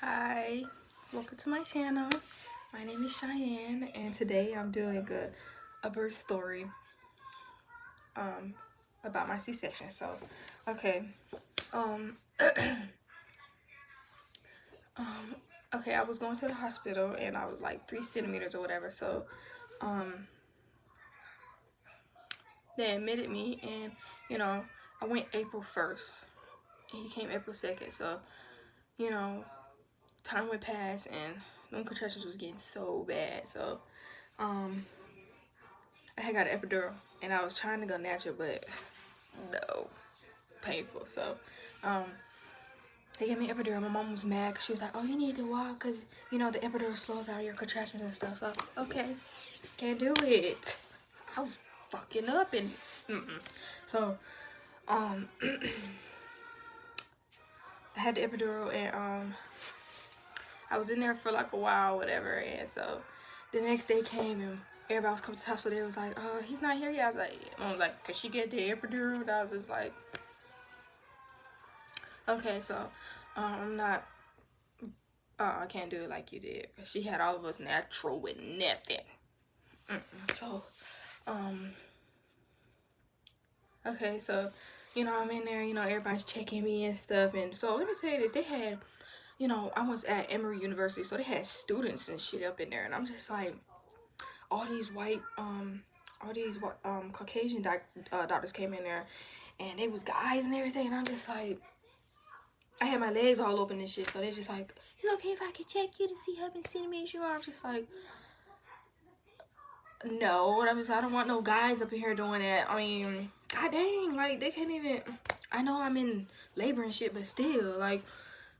Hi, welcome to my channel. My name is Cheyenne, and today I'm doing a birth story about my C-section. So, okay, um, okay, I was going to the hospital and I was like 3 centimeters or whatever. So, they admitted me, and I went April 1st, and he came April 2nd. So, you know, time went past, and them contractions was getting so bad. So, I had got an epidural, and I was trying to go natural, but no, painful. So, they gave me an epidural. My mom was mad 'cause she was like, "Oh, you need to walk, 'cause the epidural slows down your contractions and stuff." So, okay, can't do it. I was fucking up and so, I had the epidural, and I was in there for like a while, whatever. And so, the next day came, and everybody was coming to the hospital. They was like, "Oh, he's not here yet." I was like, "Could she get the epidural?" And I was just like, okay, so I'm not. I can't do it like you did. Cause she had all of us natural with nothing. So, okay, so I'm in there. Everybody's checking me and stuff. And so let me tell you this: they had, I was at Emory University, so they had students and shit up in there, and I'm just like, all these white, Caucasian doctors came in there, and they was guys and everything, and I'm just like. I had my legs all open and shit, so they just like, "It's okay if I can check you to see how many centimeters you are?" I'm just like, no. I don't want no guys up in here doing that. I mean, god dang, like they can't even. I know I'm in labor and shit, but still, like,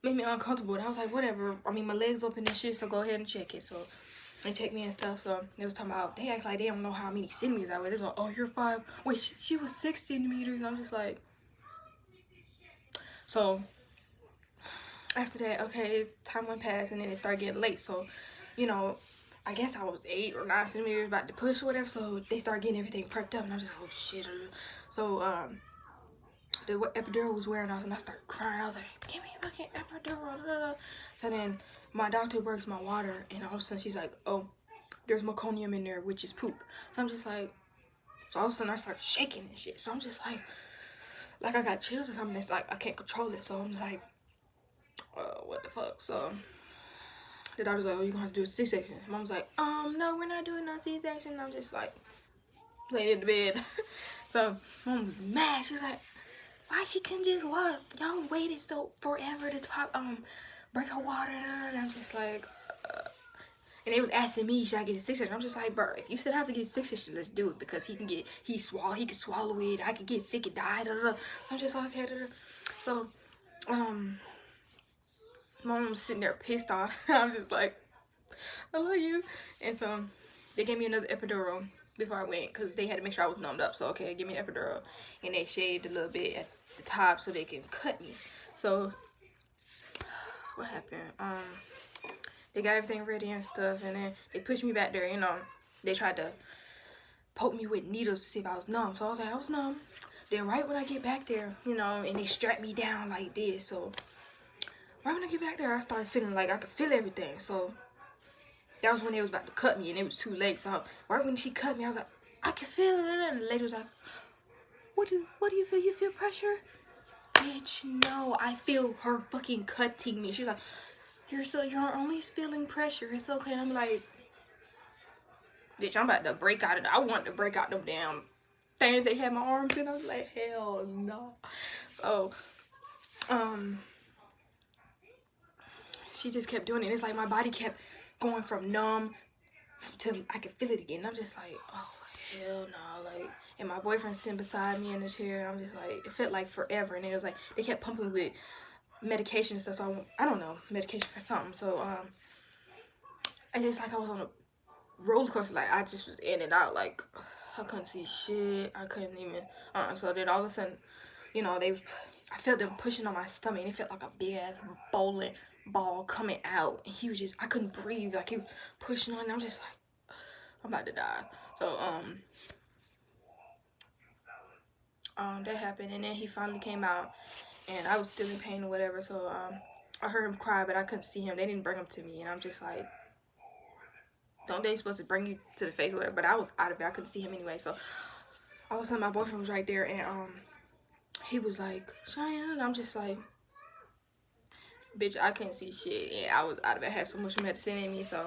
made me uncomfortable. And I was like, whatever. I mean, my legs open and shit, so go ahead and check it. So they checked me and stuff. So they was talking about, they act like they don't know how many centimeters I was. They like, "Oh, you're 5." Wait, she was 6 centimeters. And I'm just like, so after that, okay, time went past, and then it started getting late. So, I guess I was 8 or 9 centimeters about to push or whatever. So they started getting everything prepped up, and I was just like, oh shit. So the epidural was wearing off, and I started crying. I was like, "Give me a fucking epidural." So then my doctor works my water, and all of a sudden she's like, "Oh, there's meconium in there, which is poop." So I'm just like, so all of a sudden I start shaking and shit. So I'm just like I got chills or something. It's like I can't control it. So I'm just like, what the fuck? So the doctor's like, "Oh, you're gonna have to do a C-section." Mom's like, "No, we're not doing no C-section." I'm just like, laying in the bed. So mom was mad. She's like, "Why she couldn't just walk? Y'all waited so forever to break her water." And I'm just like, and they was asking me, should I get a C-section? I'm just like, bro, if you still have to get a C-section, let's do it, because he can swallow it. I could get sick and die. So I'm just like, okay. So mom was sitting there pissed off. I'm just like, "I love you." And so they gave me another epidural before I went, because they had to make sure I was numbed up. So okay, give me an epidural, and they shaved a little bit at the top so they can cut me. So what happened? They got everything ready and stuff, and then they pushed me back there. They tried to poke me with needles to see if I was numb. So I was like, I was numb. Then right when I get back there, and they strap me down like this. So right when I get back there, I started feeling like I could feel everything. So that was when they was about to cut me, and it was too late. So right when she cut me, I was like, I can feel it. And the lady was like, what do you feel? You feel pressure? Bitch, no, I feel her fucking cutting me. She's like, you're only feeling pressure. It's okay. And I'm like, bitch, I'm about to break out of it. I want to break out them damn things they had my arms in. I was like, hell no. So, she just kept doing it. It's like my body kept going from numb till I could feel it again. I'm just like, oh hell no. Like, and my boyfriend sitting beside me in the chair, and I'm just like, it felt like forever. And it was like they kept pumping with medication and stuff. So I don't know, medication for something. So I just like I was on a roller coaster. Like I just was in and out. Like I couldn't see shit. I couldn't even. So then all of a sudden, I felt them pushing on my stomach, and it felt like a big ass bowling ball coming out, and he was just, I couldn't breathe. Like he was pushing on, and I'm just like, I'm about to die. So that happened, and then he finally came out, and I was still in pain or whatever. So I heard him cry, but I couldn't see him. They didn't bring him to me, and I'm just like, don't they supposed to bring you to the face or whatever? But I was out of it. I couldn't see him anyway. So all of a sudden, my boyfriend was right there, and he was like, Cheyenne, and I'm just like, bitch, I couldn't see shit, and I was out of it. I had so much medicine in me, so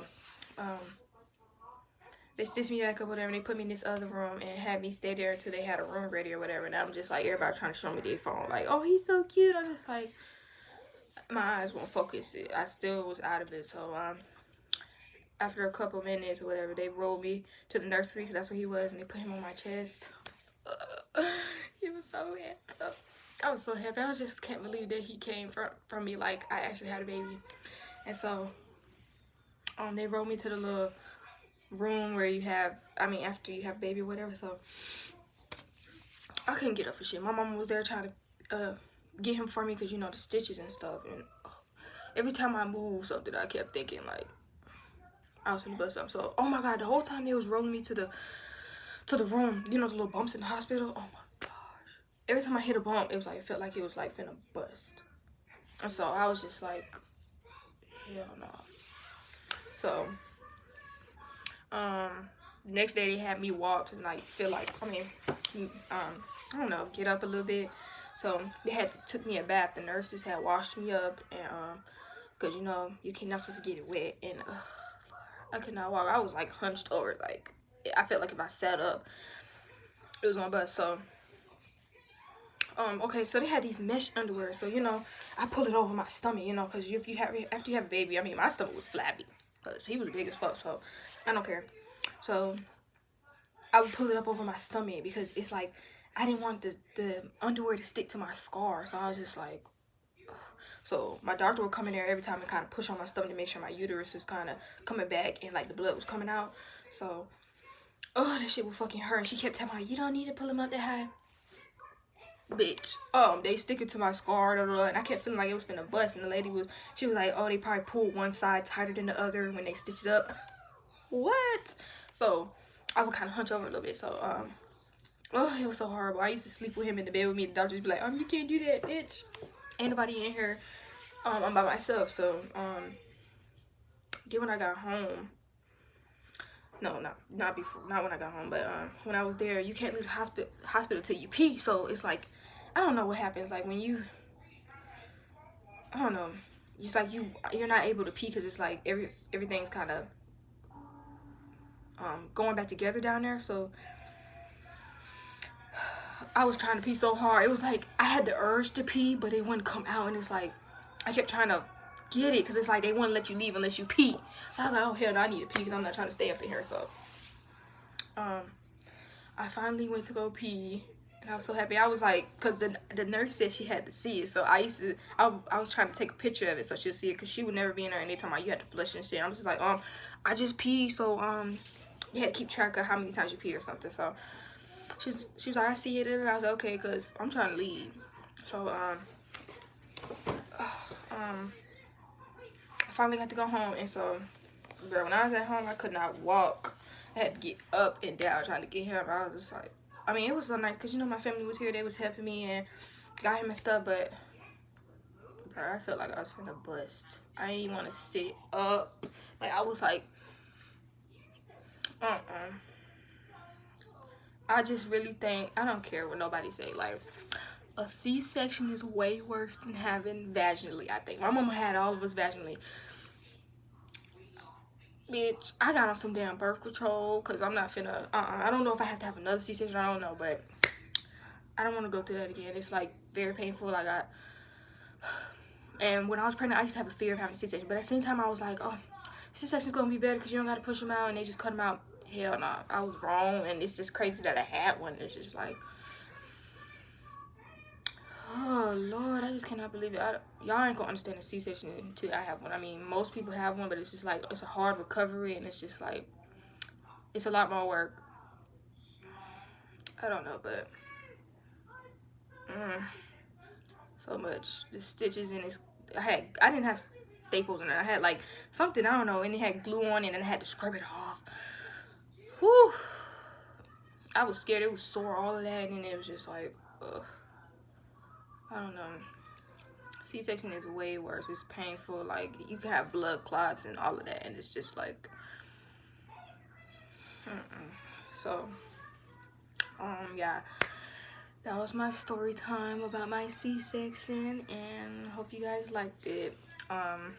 they stitched me back up, whatever, and they put me in this other room and had me stay there until they had a room ready or whatever. And I'm just like, everybody trying to show me their phone, like, oh, he's so cute. I was just like, my eyes won't focus. I still was out of it. So after a couple of minutes or whatever, they rolled me to the nursery, because that's where he was, and they put him on my chest. He was so amped up. I was so happy. I was just can't believe that he came from me, like I actually had a baby. And so they rolled me to the little room where you have, I mean, after you have a baby or whatever. So I couldn't get up for shit. My mama was there trying to get him for me, because you know the stitches and stuff. And every time I moved something, I kept thinking like I was gonna bust up. So oh my god, the whole time they was rolling me to the room, you know, the little bumps in the hospital. Oh my gosh, every time I hit a bump, it was like, it felt like it was like finna bust. And so I was just like, hell no. So next day they had me walk and like feel like, I mean, I don't know, get up a little bit. So they had took me a bath. The nurses had washed me up, and because you know you're not supposed to get it wet, and I could not walk. I was like hunched over, like I felt like if I sat up it was gonna bust. So okay, so they had these mesh underwear, so you know I pulled it over my stomach, you know, because if you have, after you have a baby, I mean my stomach was flabby because he was big as fuck, so I don't care. So I would pull it up over my stomach because it's like I didn't want the underwear to stick to my scar. So I was just like, ugh. So my doctor would come in there every time and kind of push on my stomach to make sure my uterus was kind of coming back and like the blood was coming out. So oh, that shit would fucking hurt. And she kept telling me, you don't need to pull him up that high, bitch. They stick it to my scar, blah, blah, blah, and I kept feeling like it was finna bust. And the lady she was like, oh, they probably pulled one side tighter than the other when they stitched it up. What? So I would kind of hunch over a little bit. So oh, it was so horrible. I used to sleep with him in the bed with me. The doctor would be like, you can't do that, bitch. Ain't nobody in here. I'm by myself. So then when I got home, no, not before, not when I got home, but when I was there, you can't leave the hospital till you pee. So it's like, I don't know what happens, like when you, I don't know, it's like you're not able to pee because it's like everything's kind of going back together down there. So I was trying to pee so hard, it was like I had the urge to pee, but it wouldn't come out, and it's like I kept trying to get it because it's like they wouldn't let you leave unless you pee. So I was like, oh hell no, I need to pee because I'm not trying to stay up in here. So I finally went to go pee, and I was so happy. I was like, because the nurse said she had to see it, so I was trying to take a picture of it so she'll see it, because she would never be in there anytime you had to flush and shit. I'm just like, I just pee, so you had to keep track of how many times you pee or something. So she was like, I see it, and I was like, okay, because I'm trying to leave. So I finally got to go home, and so girl, when I was at home, I could not walk. I had to get up and down trying to get him. I was just like, I mean, it was so nice because, you know, my family was here. They was helping me and got him and stuff. But, bro, I felt like I was finna bust. I didn't even want to sit up. Like, I was like, I just really think, I don't care what nobody say. Like, a C-section is way worse than having vaginally, I think. My mama had all of us vaginally. Bitch, I got on some damn birth control because I'm not finna, I don't know if I have to have another C-section, I don't know, but I don't want to go through that again. It's like very painful. And when I was pregnant, I used to have a fear of having a C-section, but at the same time I was like, oh, C-section's gonna be better because you don't gotta push them out and they just cut them out. Hell no, I was wrong, and it's just crazy that I had one. It's just like, oh Lord, I just cannot believe it. Y'all ain't gonna understand a C-section until I have one. I mean, most people have one, but it's just like, it's a hard recovery, and it's just like, it's a lot more work. I don't know, but so much. The stitches in this, I didn't have staples in it. I had like something, I don't know, and it had glue on it, and I had to scrub it off. Whew. I was scared. It was sore, all of that, and then it was just like, ugh. I don't know. C-section is way worse. It's painful. Like, you can have blood clots and all of that, and it's just like, so yeah, that was my story time about my C-section, and hope you guys liked it. Bye.